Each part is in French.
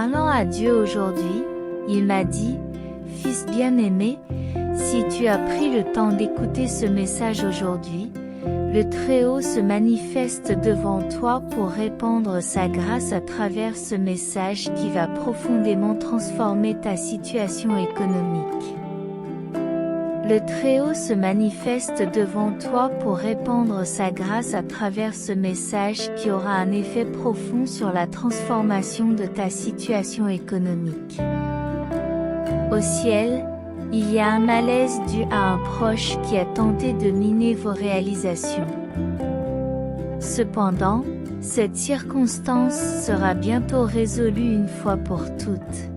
parlant à Dieu aujourd'hui, il m'a dit, « Fils bien-aimé, si tu as pris le temps d'écouter ce message aujourd'hui, le Très-Haut se manifeste devant toi pour répandre sa grâce à travers ce message qui va profondément transformer ta situation économique. Le Très-Haut se manifeste devant toi pour répandre sa grâce à travers ce message qui aura un effet profond sur la transformation de ta situation économique. Au ciel, il y a un malaise dû à un proche qui a tenté de miner vos réalisations. Cependant, cette circonstance sera bientôt résolue une fois pour toutes.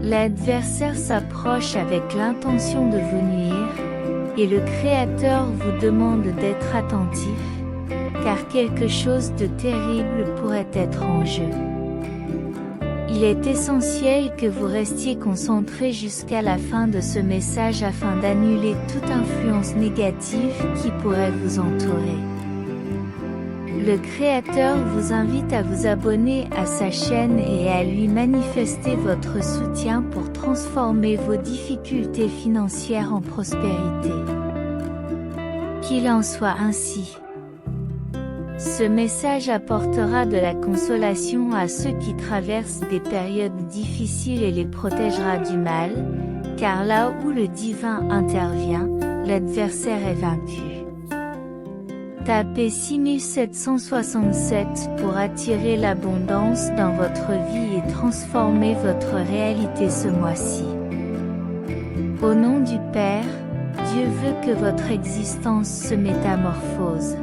L'adversaire s'approche avec l'intention de vous nuire, et le Créateur vous demande d'être attentif, car quelque chose de terrible pourrait être en jeu. Il est essentiel que vous restiez concentré jusqu'à la fin de ce message afin d'annuler toute influence négative qui pourrait vous entourer. Le Créateur vous invite à vous abonner à sa chaîne et à lui manifester votre soutien pour transformer vos difficultés financières en prospérité. Qu'il en soit ainsi. Ce message apportera de la consolation à ceux qui traversent des périodes difficiles et les protégera du mal, car là où le divin intervient, l'adversaire est vaincu. Tapez 6767 pour attirer l'abondance dans votre vie et transformer votre réalité ce mois-ci. Au nom du Père, Dieu veut que votre existence se métamorphose.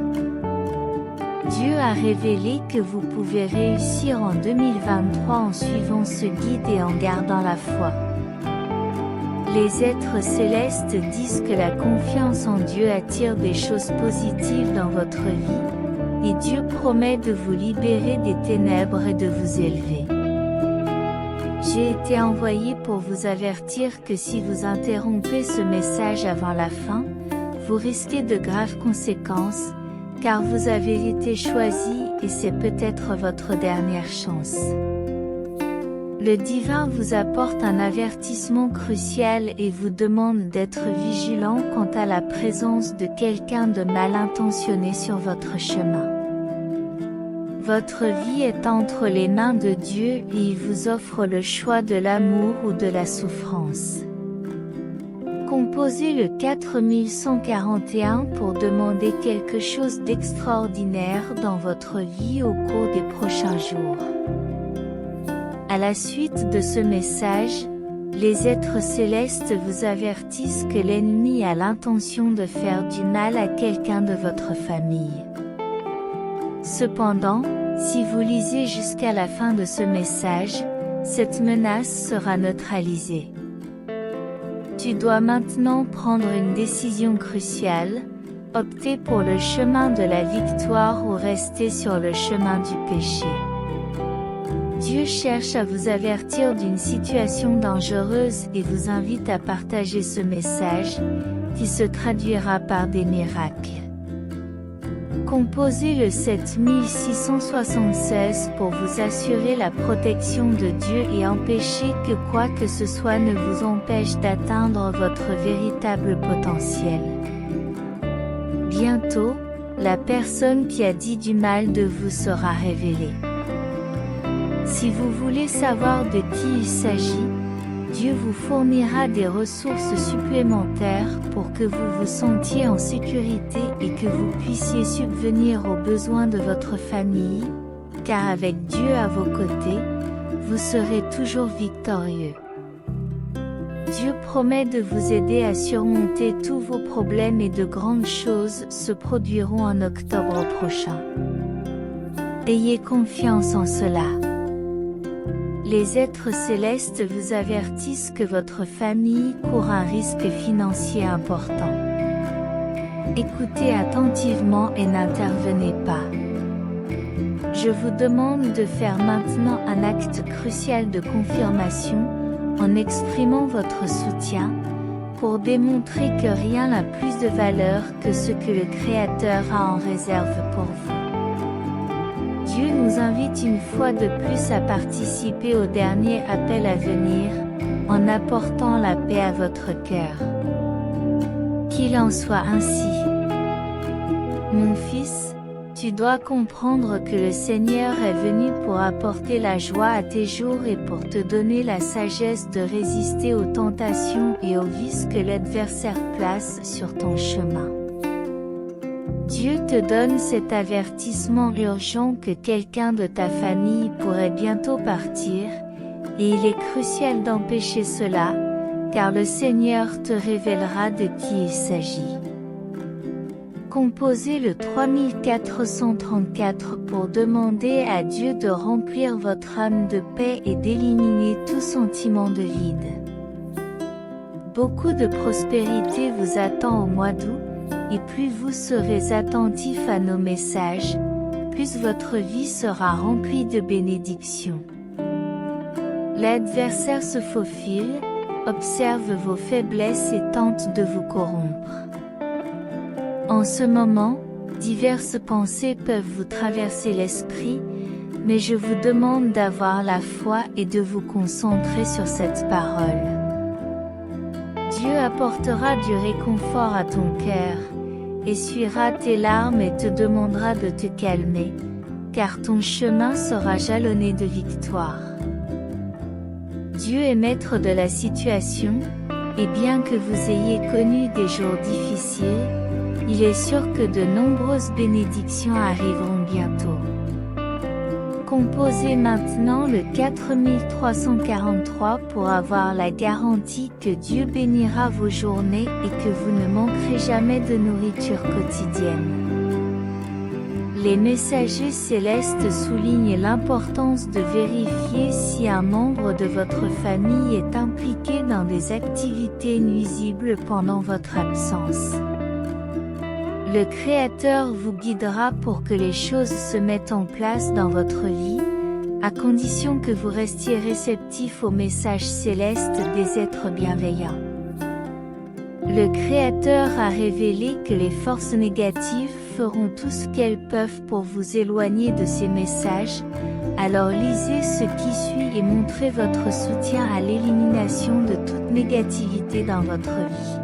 Dieu a révélé que vous pouvez réussir en 2023 en suivant ce guide et en gardant la foi. Les êtres célestes disent que la confiance en Dieu attire des choses positives dans votre vie, et Dieu promet de vous libérer des ténèbres et de vous élever. J'ai été envoyé pour vous avertir que si vous interrompez ce message avant la fin, vous risquez de graves conséquences, car vous avez été choisi et c'est peut-être votre dernière chance. Le divin vous apporte un avertissement crucial et vous demande d'être vigilant quant à la présence de quelqu'un de mal intentionné sur votre chemin. Votre vie est entre les mains de Dieu et il vous offre le choix de l'amour ou de la souffrance. Composez le 4141 pour demander quelque chose d'extraordinaire dans votre vie au cours des prochains jours. À la suite de ce message, les êtres célestes vous avertissent que l'ennemi a l'intention de faire du mal à quelqu'un de votre famille. Cependant, si vous lisez jusqu'à la fin de ce message, cette menace sera neutralisée. Tu dois maintenant prendre une décision cruciale, opter pour le chemin de la victoire ou rester sur le chemin du péché. Dieu cherche à vous avertir d'une situation dangereuse et vous invite à partager ce message, qui se traduira par des miracles. Composez le 7676 pour vous assurer la protection de Dieu et empêcher que quoi que ce soit ne vous empêche d'atteindre votre véritable potentiel. Bientôt, la personne qui a dit du mal de vous sera révélée. Si vous voulez savoir de qui il s'agit, Dieu vous fournira des ressources supplémentaires pour que vous vous sentiez en sécurité et que vous puissiez subvenir aux besoins de votre famille, car avec Dieu à vos côtés, vous serez toujours victorieux. Dieu promet de vous aider à surmonter tous vos problèmes et de grandes choses se produiront en octobre prochain. Ayez confiance en cela. Les êtres célestes vous avertissent que votre famille court un risque financier important. Écoutez attentivement et n'intervenez pas. Je vous demande de faire maintenant un acte crucial de confirmation, en exprimant votre soutien, pour démontrer que rien n'a plus de valeur que ce que le Créateur a en réserve pour vous. Dieu nous invite une fois de plus à participer au dernier appel à venir, en apportant la paix à votre cœur. Qu'il en soit ainsi. Mon fils, tu dois comprendre que le Seigneur est venu pour apporter la joie à tes jours et pour te donner la sagesse de résister aux tentations et aux vices que l'adversaire place sur ton chemin. Dieu te donne cet avertissement urgent que quelqu'un de ta famille pourrait bientôt partir, et il est crucial d'empêcher cela, car le Seigneur te révélera de qui il s'agit. Composez le 3434 pour demander à Dieu de remplir votre âme de paix et d'éliminer tout sentiment de vide. Beaucoup de prospérité vous attend au mois d'août, et plus vous serez attentif à nos messages, plus votre vie sera remplie de bénédictions. L'adversaire se faufile, observe vos faiblesses et tente de vous corrompre. En ce moment, diverses pensées peuvent vous traverser l'esprit, mais je vous demande d'avoir la foi et de vous concentrer sur cette parole. Dieu apportera du réconfort à ton cœur, essuiera tes larmes et te demandera de te calmer, car ton chemin sera jalonné de victoire. Dieu est maître de la situation, et bien que vous ayez connu des jours difficiles, il est sûr que de nombreuses bénédictions arriveront bientôt. Composez maintenant le 4343 pour avoir la garantie que Dieu bénira vos journées et que vous ne manquerez jamais de nourriture quotidienne. Les messagers célestes soulignent l'importance de vérifier si un membre de votre famille est impliqué dans des activités nuisibles pendant votre absence. Le Créateur vous guidera pour que les choses se mettent en place dans votre vie, à condition que vous restiez réceptifs aux messages célestes des êtres bienveillants. Le Créateur a révélé que les forces négatives feront tout ce qu'elles peuvent pour vous éloigner de ces messages, alors lisez ce qui suit et montrez votre soutien à l'élimination de toute négativité dans votre vie.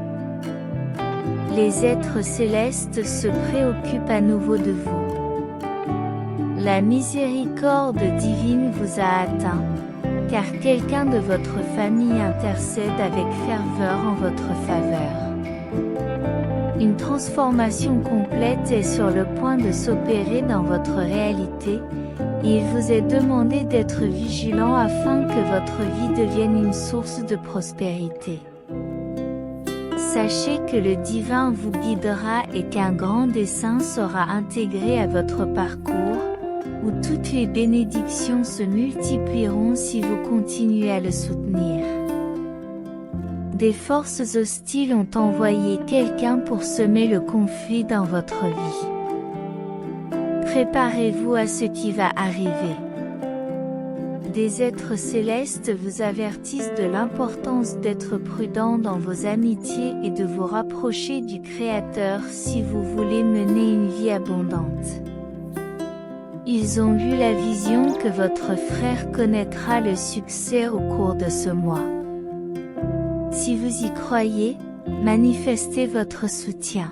Les êtres célestes se préoccupent à nouveau de vous. La miséricorde divine vous a atteint, car quelqu'un de votre famille intercède avec ferveur en votre faveur. Une transformation complète est sur le point de s'opérer dans votre réalité, et il vous est demandé d'être vigilant afin que votre vie devienne une source de prospérité. Sachez que le divin vous guidera et qu'un grand dessein sera intégré à votre parcours, où toutes les bénédictions se multiplieront si vous continuez à le soutenir. Des forces hostiles ont envoyé quelqu'un pour semer le conflit dans votre vie. Préparez-vous à ce qui va arriver. Des êtres célestes vous avertissent de l'importance d'être prudent dans vos amitiés et de vous rapprocher du Créateur si vous voulez mener une vie abondante. Ils ont vu la vision que votre frère connaîtra le succès au cours de ce mois. Si vous y croyez, manifestez votre soutien.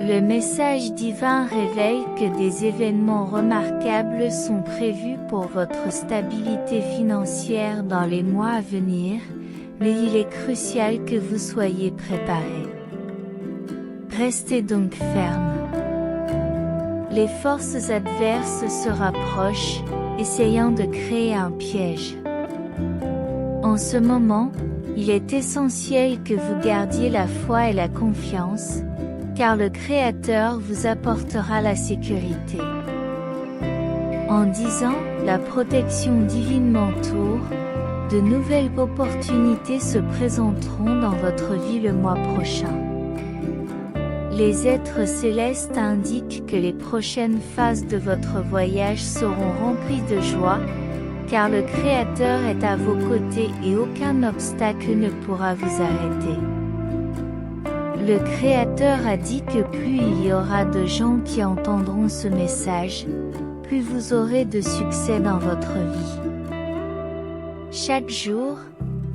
Le message divin révèle que des événements remarquables sont prévus pour votre stabilité financière dans les mois à venir, mais il est crucial que vous soyez préparés. Restez donc ferme. Les forces adverses se rapprochent, essayant de créer un piège. En ce moment, il est essentiel que vous gardiez la foi et la confiance, car le Créateur vous apportera la sécurité. En 10 ans, la protection divine m'entoure, de nouvelles opportunités se présenteront dans votre vie le mois prochain. Les êtres célestes indiquent que les prochaines phases de votre voyage seront remplies de joie, car le Créateur est à vos côtés et aucun obstacle ne pourra vous arrêter. Le Créateur a dit que plus il y aura de gens qui entendront ce message, plus vous aurez de succès dans votre vie. Chaque jour,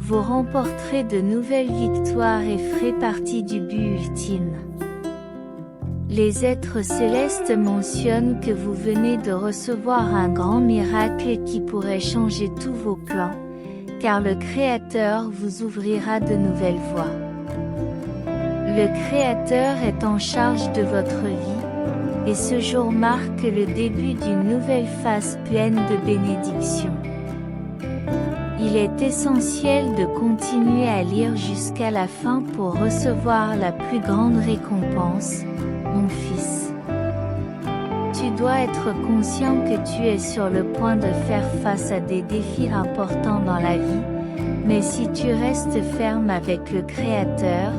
vous remporterez de nouvelles victoires et ferez partie du but ultime. Les êtres célestes mentionnent que vous venez de recevoir un grand miracle qui pourrait changer tous vos plans, car le Créateur vous ouvrira de nouvelles voies. Le Créateur est en charge de votre vie, et ce jour marque le début d'une nouvelle phase pleine de bénédictions. Il est essentiel de continuer à lire jusqu'à la fin pour recevoir la plus grande récompense, mon fils. Tu dois être conscient que tu es sur le point de faire face à des défis importants dans la vie, mais si tu restes ferme avec le Créateur,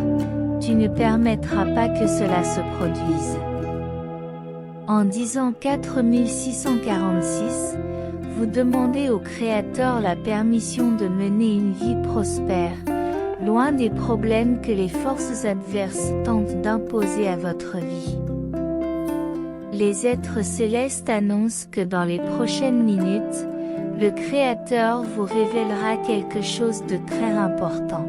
tu ne permettras pas que cela se produise. En disant 4646, vous demandez au Créateur la permission de mener une vie prospère, loin des problèmes que les forces adverses tentent d'imposer à votre vie. Les êtres célestes annoncent que dans les prochaines minutes, le Créateur vous révélera quelque chose de très important.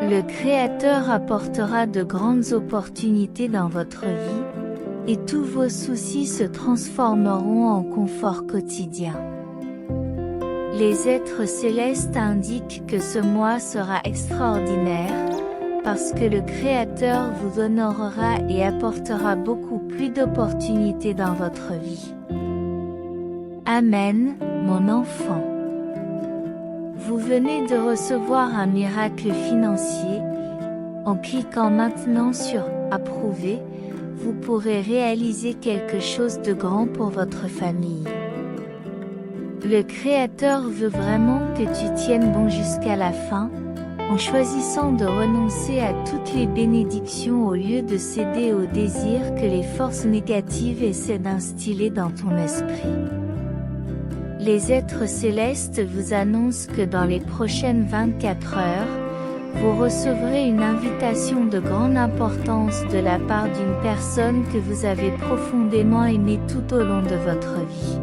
Le Créateur apportera de grandes opportunités dans votre vie, et tous vos soucis se transformeront en confort quotidien. Les êtres célestes indiquent que ce mois sera extraordinaire, parce que le Créateur vous honorera et apportera beaucoup plus d'opportunités dans votre vie. Amen, mon enfant. Vous venez de recevoir un miracle financier. En cliquant maintenant sur « Approuver », vous pourrez réaliser quelque chose de grand pour votre famille. Le Créateur veut vraiment que tu tiennes bon jusqu'à la fin, en choisissant de renoncer à toutes les bénédictions au lieu de céder aux désirs que les forces négatives essaient d'instiller dans ton esprit. Les êtres célestes vous annoncent que dans les prochaines 24 heures, vous recevrez une invitation de grande importance de la part d'une personne que vous avez profondément aimée tout au long de votre vie.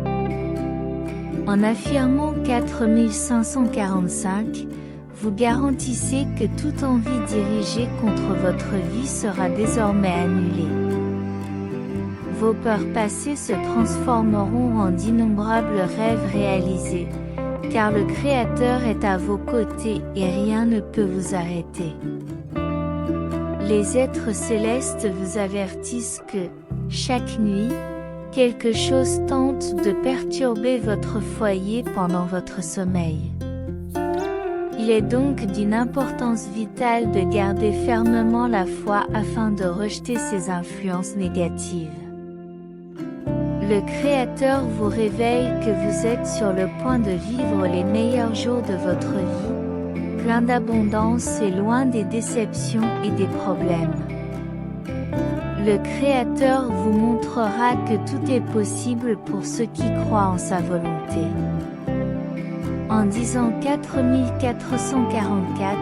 En affirmant 4545, vous garantissez que toute envie dirigée contre votre vie sera désormais annulée. Vos peurs passées se transformeront en d'innombrables rêves réalisés, car le Créateur est à vos côtés et rien ne peut vous arrêter. Les êtres célestes vous avertissent que, chaque nuit, quelque chose tente de perturber votre foyer pendant votre sommeil. Il est donc d'une importance vitale de garder fermement la foi afin de rejeter ces influences négatives. Le Créateur vous révèle que vous êtes sur le point de vivre les meilleurs jours de votre vie, plein d'abondance et loin des déceptions et des problèmes. Le Créateur vous montrera que tout est possible pour ceux qui croient en sa volonté. En disant 4444,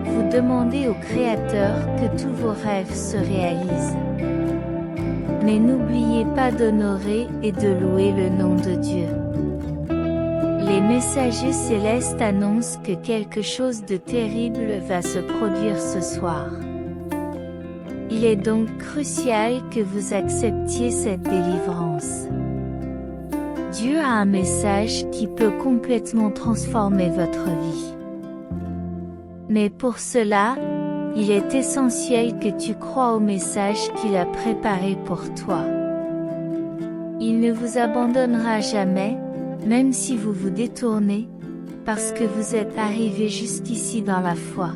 vous demandez au Créateur que tous vos rêves se réalisent. Mais n'oubliez pas d'honorer et de louer le nom de Dieu. Les messagers célestes annoncent que quelque chose de terrible va se produire ce soir. Il est donc crucial que vous acceptiez cette délivrance. Dieu a un message qui peut complètement transformer votre vie. Mais pour cela, il est essentiel que tu crois au message qu'il a préparé pour toi. Il ne vous abandonnera jamais, même si vous vous détournez, parce que vous êtes arrivé jusqu'ici dans la foi.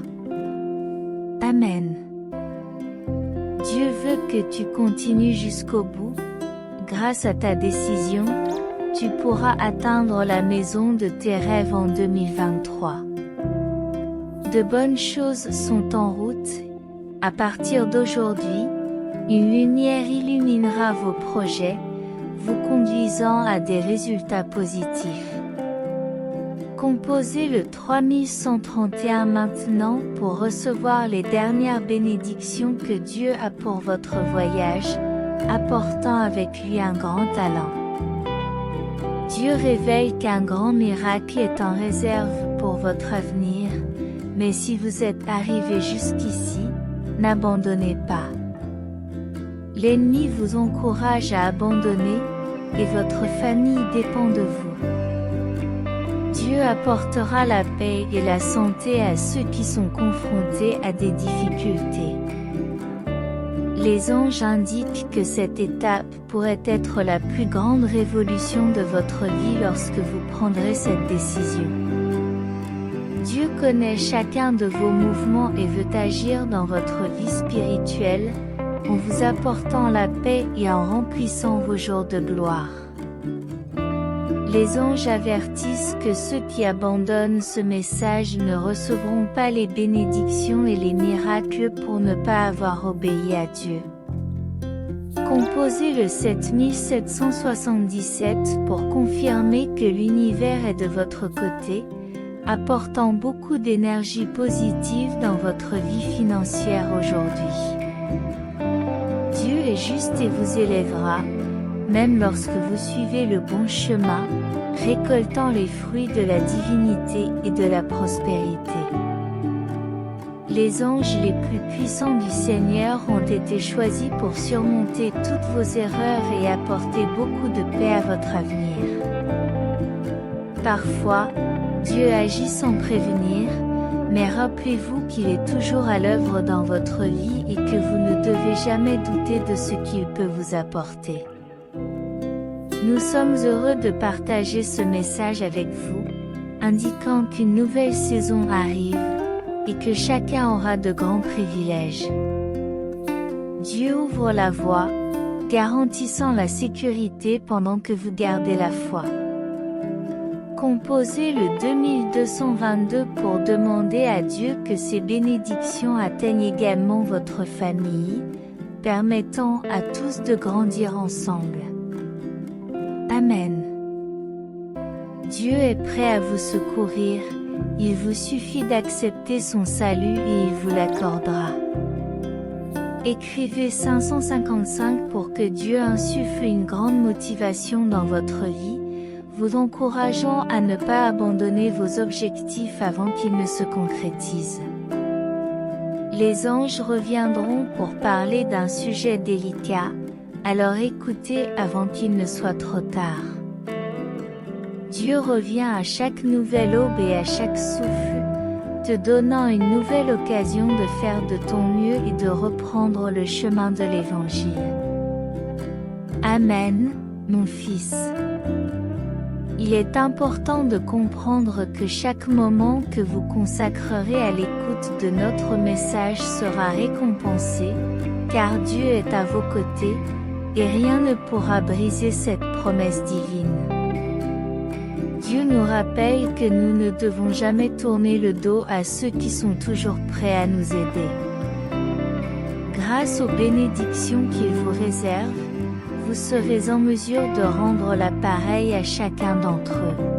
Amen. Dieu veut que tu continues jusqu'au bout. Grâce à ta décision, tu pourras atteindre la maison de tes rêves en 2023. De bonnes choses sont en route. À partir d'aujourd'hui, une lumière illuminera vos projets, vous conduisant à des résultats positifs. Composez le 3131 maintenant pour recevoir les dernières bénédictions que Dieu a pour votre voyage, apportant avec lui un grand talent. Dieu révèle qu'un grand miracle est en réserve pour votre avenir, mais si vous êtes arrivé jusqu'ici, n'abandonnez pas. L'ennemi vous encourage à abandonner, et votre famille dépend de vous. Dieu apportera la paix et la santé à ceux qui sont confrontés à des difficultés. Les anges indiquent que cette étape pourrait être la plus grande révolution de votre vie lorsque vous prendrez cette décision. Dieu connaît chacun de vos mouvements et veut agir dans votre vie spirituelle, en vous apportant la paix et en remplissant vos jours de gloire. Les anges avertissent que ceux qui abandonnent ce message ne recevront pas les bénédictions et les miracles pour ne pas avoir obéi à Dieu. Composez le 7777 pour confirmer que l'univers est de votre côté, apportant beaucoup d'énergie positive dans votre vie financière aujourd'hui. Dieu est juste et vous élèvera, même lorsque vous suivez le bon chemin, récoltant les fruits de la divinité et de la prospérité. Les anges les plus puissants du Seigneur ont été choisis pour surmonter toutes vos erreurs et apporter beaucoup de paix à votre avenir. Parfois, Dieu agit sans prévenir, mais rappelez-vous qu'il est toujours à l'œuvre dans votre vie et que vous ne devez jamais douter de ce qu'il peut vous apporter. Nous sommes heureux de partager ce message avec vous, indiquant qu'une nouvelle saison arrive, et que chacun aura de grands privilèges. Dieu ouvre la voie, garantissant la sécurité pendant que vous gardez la foi. Composez le 2222 pour demander à Dieu que ses bénédictions atteignent également votre famille, permettant à tous de grandir ensemble. Amen. Dieu est prêt à vous secourir, il vous suffit d'accepter son salut et il vous l'accordera. Écrivez 555 pour que Dieu insuffle une grande motivation dans votre vie, vous encourageant à ne pas abandonner vos objectifs avant qu'ils ne se concrétisent. Les anges reviendront pour parler d'un sujet délicat, alors écoutez avant qu'il ne soit trop tard. Dieu revient à chaque nouvelle aube et à chaque souffle, te donnant une nouvelle occasion de faire de ton mieux et de reprendre le chemin de l'Évangile. Amen, mon fils. Il est important de comprendre que chaque moment que vous consacrerez à l'écoute de notre message sera récompensé, car Dieu est à vos côtés, et rien ne pourra briser cette promesse divine. Dieu nous rappelle que nous ne devons jamais tourner le dos à ceux qui sont toujours prêts à nous aider. Grâce aux bénédictions qu'il vous réserve, vous serez en mesure de rendre l'appareil à chacun d'entre eux.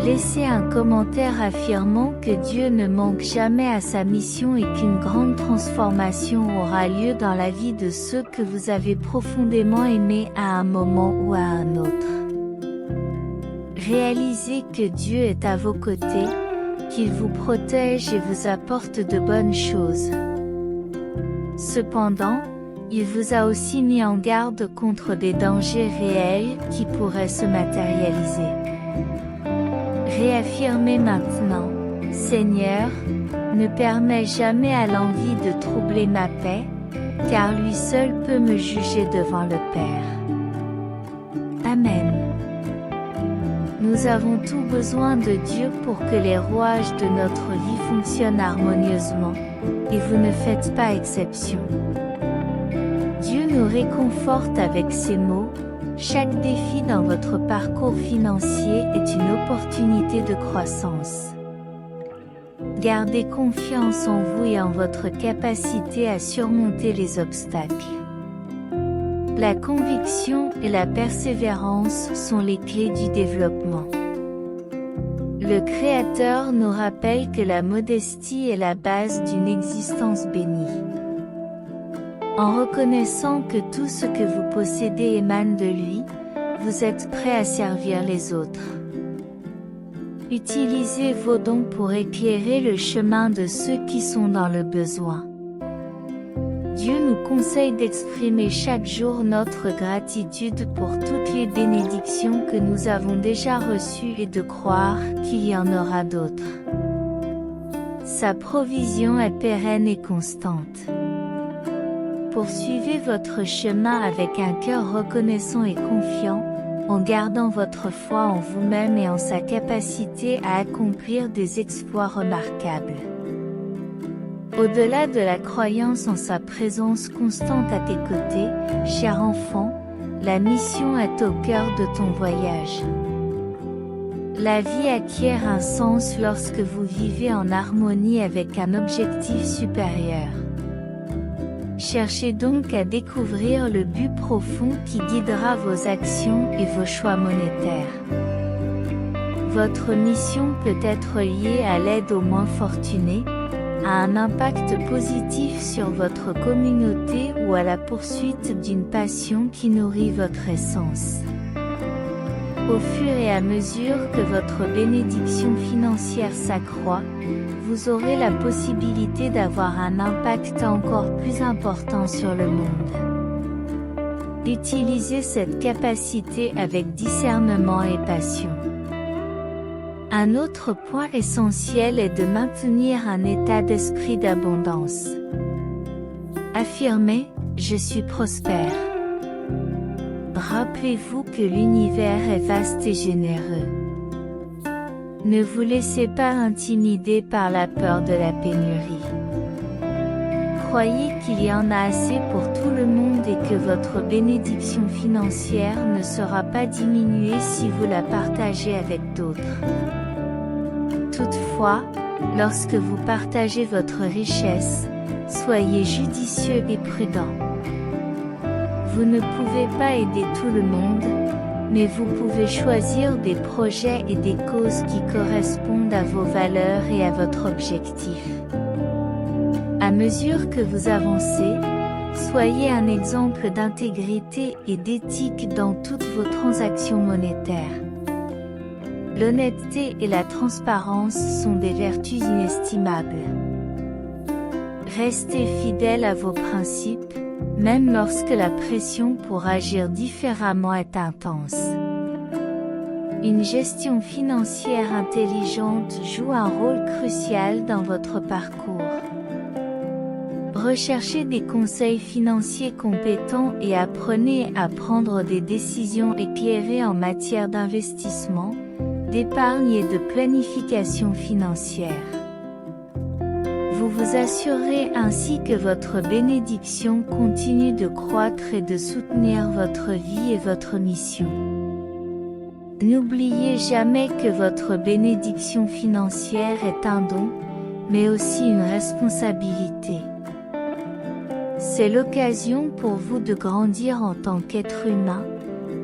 Laissez un commentaire affirmant que Dieu ne manque jamais à sa mission et qu'une grande transformation aura lieu dans la vie de ceux que vous avez profondément aimés à un moment ou à un autre. Réalisez que Dieu est à vos côtés, qu'il vous protège et vous apporte de bonnes choses. Cependant, il vous a aussi mis en garde contre des dangers réels qui pourraient se matérialiser. Réaffirmez maintenant, Seigneur, ne permets jamais à l'envie de troubler ma paix, car lui seul peut me juger devant le Père. Amen. Nous avons tout besoin de Dieu pour que les rouages de notre vie fonctionnent harmonieusement, et vous ne faites pas exception. Dieu nous réconforte avec ces mots, chaque défi dans votre parcours financier est une opportunité de croissance. Gardez confiance en vous et en votre capacité à surmonter les obstacles. La conviction et la persévérance sont les clés du développement. Le Créateur nous rappelle que la modestie est la base d'une existence bénie. En reconnaissant que tout ce que vous possédez émane de lui, vous êtes prêt à servir les autres. Utilisez vos dons pour éclairer le chemin de ceux qui sont dans le besoin. Dieu nous conseille d'exprimer chaque jour notre gratitude pour toutes les bénédictions que nous avons déjà reçues et de croire qu'il y en aura d'autres. Sa provision est pérenne et constante. Poursuivez votre chemin avec un cœur reconnaissant et confiant, en gardant votre foi en vous-même et en sa capacité à accomplir des exploits remarquables. Au-delà de la croyance en sa présence constante à tes côtés, cher enfant, la mission est au cœur de ton voyage. La vie acquiert un sens lorsque vous vivez en harmonie avec un objectif supérieur. Cherchez donc à découvrir le but profond qui guidera vos actions et vos choix monétaires. Votre mission peut être liée à l'aide aux moins fortunés, à un impact positif sur votre communauté ou à la poursuite d'une passion qui nourrit votre essence. Au fur et à mesure que votre bénédiction financière s'accroît, vous aurez la possibilité d'avoir un impact encore plus important sur le monde. Utilisez cette capacité avec discernement et passion. Un autre point essentiel est de maintenir un état d'esprit d'abondance. Affirmez « Je suis prospère ». Rappelez-vous que l'univers est vaste et généreux. Ne vous laissez pas intimider par la peur de la pénurie. Croyez qu'il y en a assez pour tout le monde et que votre bénédiction financière ne sera pas diminuée si vous la partagez avec d'autres. Toutefois, lorsque vous partagez votre richesse, soyez judicieux et prudent. Vous ne pouvez pas aider tout le monde, mais vous pouvez choisir des projets et des causes qui correspondent à vos valeurs et à votre objectif. À mesure que vous avancez, soyez un exemple d'intégrité et d'éthique dans toutes vos transactions monétaires. L'honnêteté et la transparence sont des vertus inestimables. Restez fidèle à vos principes, même lorsque la pression pour agir différemment est intense. Une gestion financière intelligente joue un rôle crucial dans votre parcours. Recherchez des conseils financiers compétents et apprenez à prendre des décisions éclairées en matière d'investissement, d'épargne et de planification financière. Vous vous assurerez ainsi que votre bénédiction continue de croître et de soutenir votre vie et votre mission. N'oubliez jamais que votre bénédiction financière est un don, mais aussi une responsabilité. C'est l'occasion pour vous de grandir en tant qu'être humain,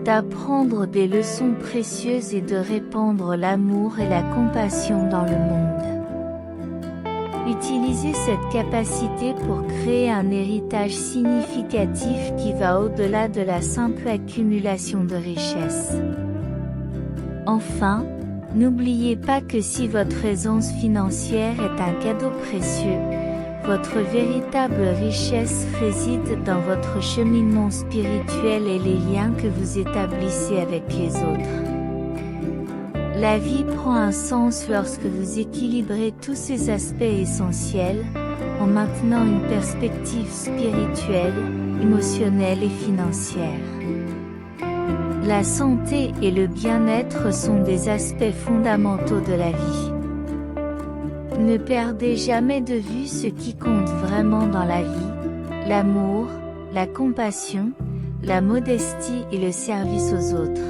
d'apprendre des leçons précieuses et de répandre l'amour et la compassion dans le monde. Utilisez cette capacité pour créer un héritage significatif qui va au-delà de la simple accumulation de richesses. Enfin, n'oubliez pas que si votre aisance financière est un cadeau précieux, votre véritable richesse réside dans votre cheminement spirituel et les liens que vous établissez avec les autres. La vie prend un sens lorsque vous équilibrez tous ces aspects essentiels, en maintenant une perspective spirituelle, émotionnelle et financière. La santé et le bien-être sont des aspects fondamentaux de la vie. Ne perdez jamais de vue ce qui compte vraiment dans la vie, l'amour, la compassion, la modestie et le service aux autres.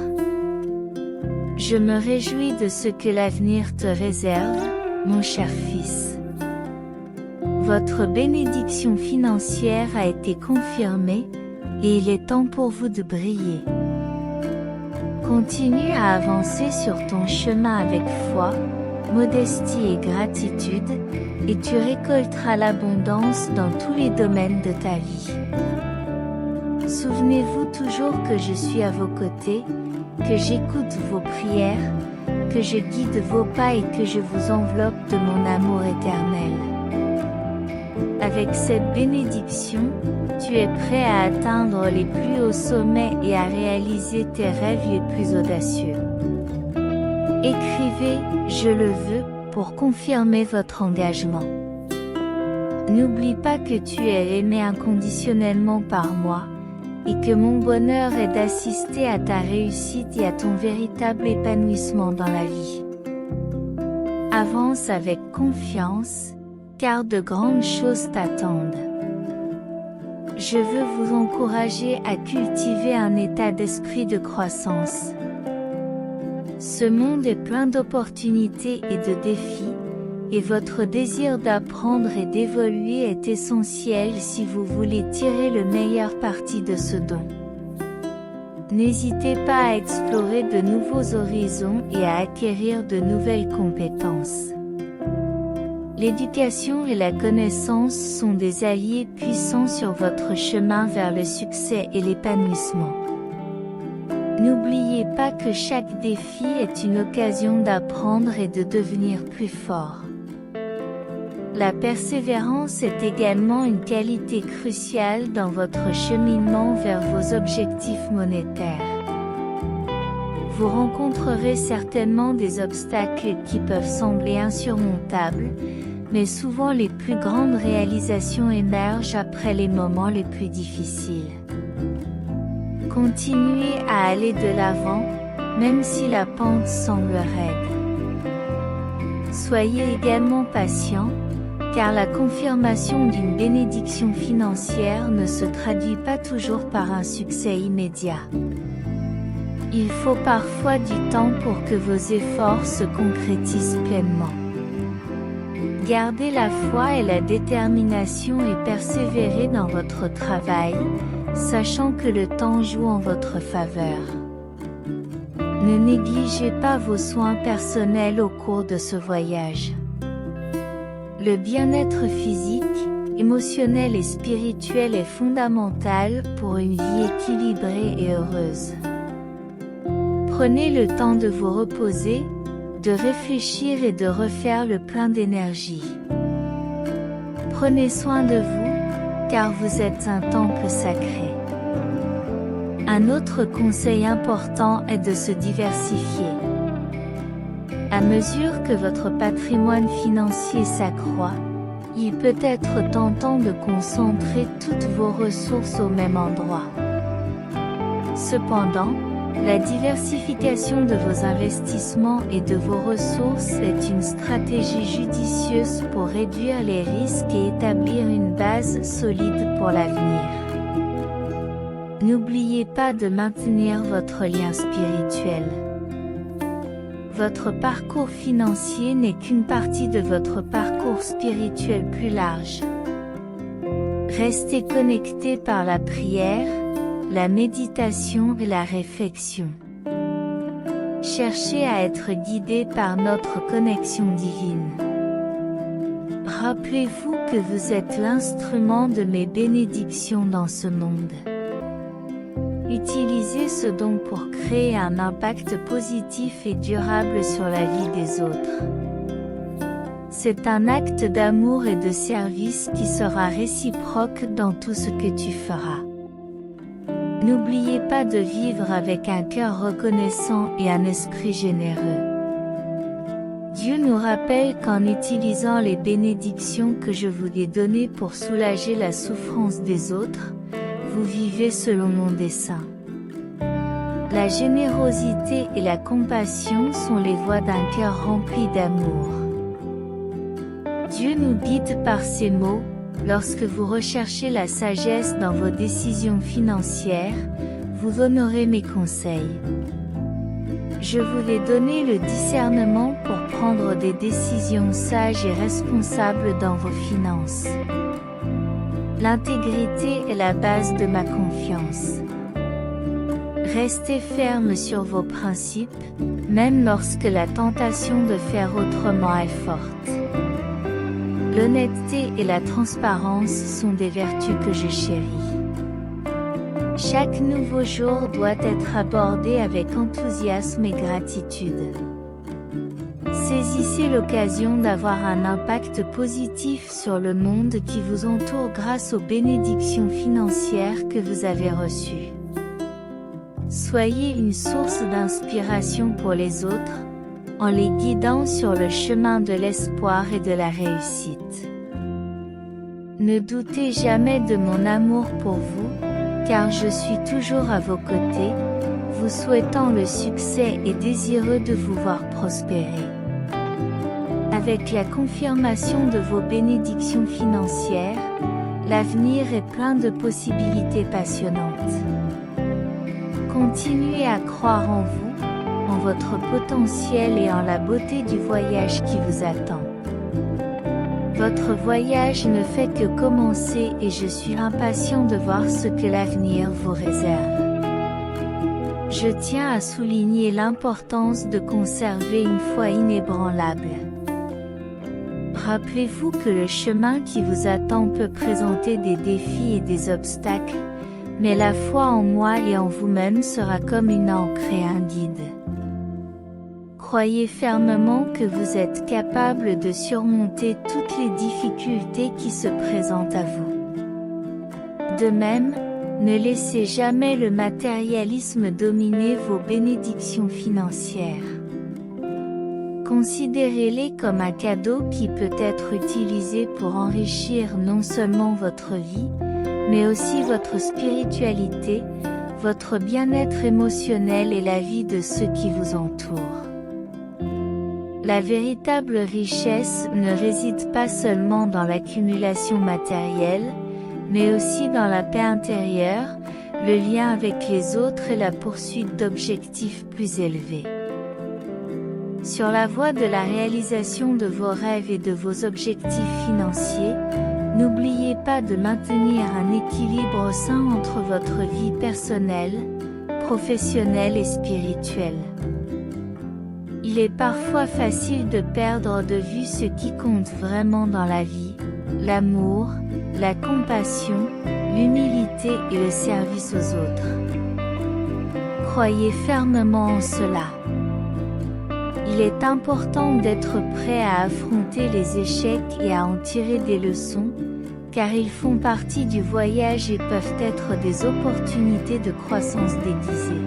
Je me réjouis de ce que l'avenir te réserve, mon cher fils. Votre bénédiction financière a été confirmée, et il est temps pour vous de briller. Continue à avancer sur ton chemin avec foi, modestie et gratitude, et tu récolteras l'abondance dans tous les domaines de ta vie. Souvenez-vous toujours que je suis à vos côtés, que j'écoute vos prières, que je guide vos pas et que je vous enveloppe de mon amour éternel. Avec cette bénédiction, tu es prêt à atteindre les plus hauts sommets et à réaliser tes rêves les plus audacieux. Écrivez « Je le veux » pour confirmer votre engagement. N'oublie pas que tu es aimé inconditionnellement par moi, et que mon bonheur est d'assister à ta réussite et à ton véritable épanouissement dans la vie. Avance avec confiance, car de grandes choses t'attendent. Je veux vous encourager à cultiver un état d'esprit de croissance. Ce monde est plein d'opportunités et de défis, et votre désir d'apprendre et d'évoluer est essentiel si vous voulez tirer le meilleur parti de ce don. N'hésitez pas à explorer de nouveaux horizons et à acquérir de nouvelles compétences. L'éducation et la connaissance sont des alliés puissants sur votre chemin vers le succès et l'épanouissement. N'oubliez pas que chaque défi est une occasion d'apprendre et de devenir plus fort. La persévérance est également une qualité cruciale dans votre cheminement vers vos objectifs monétaires. Vous rencontrerez certainement des obstacles qui peuvent sembler insurmontables, mais souvent les plus grandes réalisations émergent après les moments les plus difficiles. Continuez à aller de l'avant, même si la pente semble raide. Soyez également patient, car la confirmation d'une bénédiction financière ne se traduit pas toujours par un succès immédiat. Il faut parfois du temps pour que vos efforts se concrétisent pleinement. Gardez la foi et la détermination et persévérez dans votre travail, sachant que le temps joue en votre faveur. Ne négligez pas vos soins personnels au cours de ce voyage. Le bien-être physique, émotionnel et spirituel est fondamental pour une vie équilibrée et heureuse. Prenez le temps de vous reposer, de réfléchir et de refaire le plein d'énergie. Prenez soin de vous, car vous êtes un temple sacré. Un autre conseil important est de se diversifier. À mesure que votre patrimoine financier s'accroît, il peut être tentant de concentrer toutes vos ressources au même endroit. Cependant, la diversification de vos investissements et de vos ressources est une stratégie judicieuse pour réduire les risques et établir une base solide pour l'avenir. N'oubliez pas de maintenir votre lien spirituel. Votre parcours financier n'est qu'une partie de votre parcours spirituel plus large. Restez connecté par la prière, la méditation et la réflexion. Cherchez à être guidé par notre connexion divine. Rappelez-vous que vous êtes l'instrument de mes bénédictions dans ce monde. Utilisez ce don pour créer un impact positif et durable sur la vie des autres. C'est un acte d'amour et de service qui sera réciproque dans tout ce que tu feras. N'oubliez pas de vivre avec un cœur reconnaissant et un esprit généreux. Dieu nous rappelle qu'en utilisant les bénédictions que je vous ai données pour soulager la souffrance des autres, vous vivez selon mon dessein. La générosité et la compassion sont les voies d'un cœur rempli d'amour. Dieu nous guide par ces mots. Lorsque vous recherchez la sagesse dans vos décisions financières, vous honorez mes conseils. Je vous ai donné le discernement pour prendre des décisions sages et responsables dans vos finances. L'intégrité est la base de ma confiance. Restez ferme sur vos principes, même lorsque la tentation de faire autrement est forte. L'honnêteté et la transparence sont des vertus que je chéris. Chaque nouveau jour doit être abordé avec enthousiasme et gratitude. Saisissez l'occasion d'avoir un impact positif sur le monde qui vous entoure grâce aux bénédictions financières que vous avez reçues. Soyez une source d'inspiration pour les autres, en les guidant sur le chemin de l'espoir et de la réussite. Ne doutez jamais de mon amour pour vous, car je suis toujours à vos côtés, vous souhaitant le succès et désireux de vous voir prospérer. Avec la confirmation de vos bénédictions financières, l'avenir est plein de possibilités passionnantes. Continuez à croire en vous, en votre potentiel et en la beauté du voyage qui vous attend. Votre voyage ne fait que commencer et je suis impatient de voir ce que l'avenir vous réserve. Je tiens à souligner l'importance de conserver une foi inébranlable. Rappelez-vous que le chemin qui vous attend peut présenter des défis et des obstacles, mais la foi en moi et en vous-même sera comme une ancre et un guide. Croyez fermement que vous êtes capable de surmonter toutes les difficultés qui se présentent à vous. De même, ne laissez jamais le matérialisme dominer vos bénédictions financières. Considérez-les comme un cadeau qui peut être utilisé pour enrichir non seulement votre vie, mais aussi votre spiritualité, votre bien-être émotionnel et la vie de ceux qui vous entourent. La véritable richesse ne réside pas seulement dans l'accumulation matérielle, mais aussi dans la paix intérieure, le lien avec les autres et la poursuite d'objectifs plus élevés. Sur la voie de la réalisation de vos rêves et de vos objectifs financiers, n'oubliez pas de maintenir un équilibre sain entre votre vie personnelle, professionnelle et spirituelle. Il est parfois facile de perdre de vue ce qui compte vraiment dans la vie, l'amour, la compassion, l'humilité et le service aux autres. Croyez fermement en cela. Il est important d'être prêt à affronter les échecs et à en tirer des leçons, car ils font partie du voyage et peuvent être des opportunités de croissance déguisées.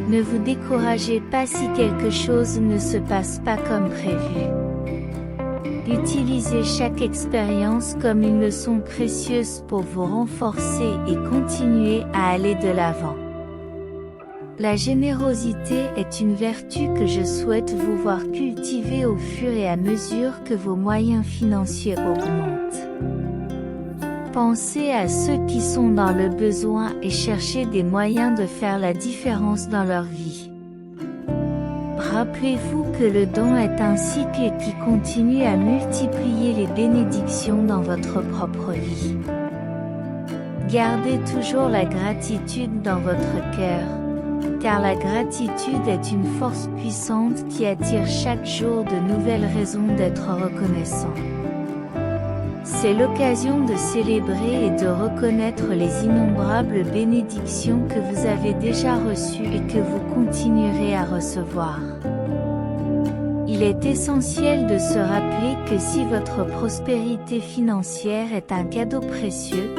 Ne vous découragez pas si quelque chose ne se passe pas comme prévu. Utilisez chaque expérience comme une leçon précieuse pour vous renforcer et continuer à aller de l'avant. La générosité est une vertu que je souhaite vous voir cultiver au fur et à mesure que vos moyens financiers augmentent. Pensez à ceux qui sont dans le besoin et cherchez des moyens de faire la différence dans leur vie. Rappelez-vous que le don est un cycle qui continue à multiplier les bénédictions dans votre propre vie. Gardez toujours la gratitude dans votre cœur, car la gratitude est une force puissante qui attire chaque jour de nouvelles raisons d'être reconnaissant. C'est l'occasion de célébrer et de reconnaître les innombrables bénédictions que vous avez déjà reçues et que vous continuerez à recevoir. Il est essentiel de se rappeler que si votre prospérité financière est un cadeau précieux,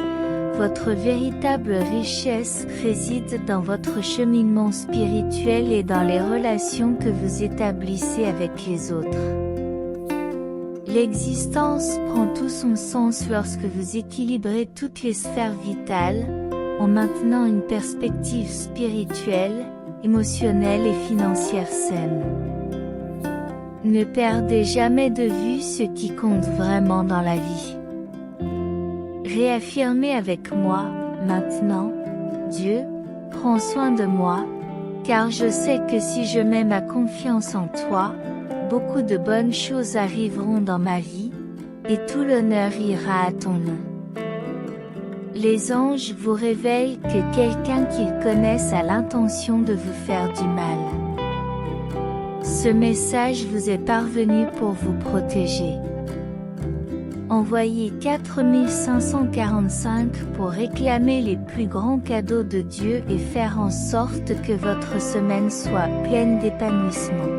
votre véritable richesse réside dans votre cheminement spirituel et dans les relations que vous établissez avec les autres. L'existence prend tout son sens lorsque vous équilibrez toutes les sphères vitales, en maintenant une perspective spirituelle, émotionnelle et financière saine. Ne perdez jamais de vue ce qui compte vraiment dans la vie. Réaffirmez avec moi, maintenant, Dieu, prends soin de moi, car je sais que si je mets ma confiance en toi, beaucoup de bonnes choses arriveront dans ma vie, et tout l'honneur ira à ton nom. Les anges vous révèlent que quelqu'un qu'ils connaissent a l'intention de vous faire du mal. Ce message vous est parvenu pour vous protéger. Envoyez 4545 pour réclamer les plus grands cadeaux de Dieu et faire en sorte que votre semaine soit pleine d'épanouissement.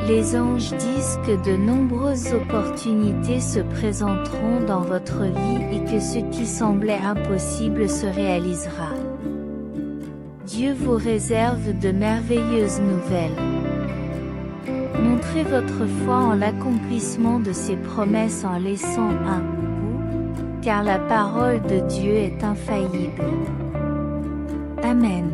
Les anges disent que de nombreuses opportunités se présenteront dans votre vie et que ce qui semblait impossible se réalisera. Dieu vous réserve de merveilleuses nouvelles. Montrez votre foi en l'accomplissement de ses promesses en laissant un « ou », car la parole de Dieu est infaillible. Amen.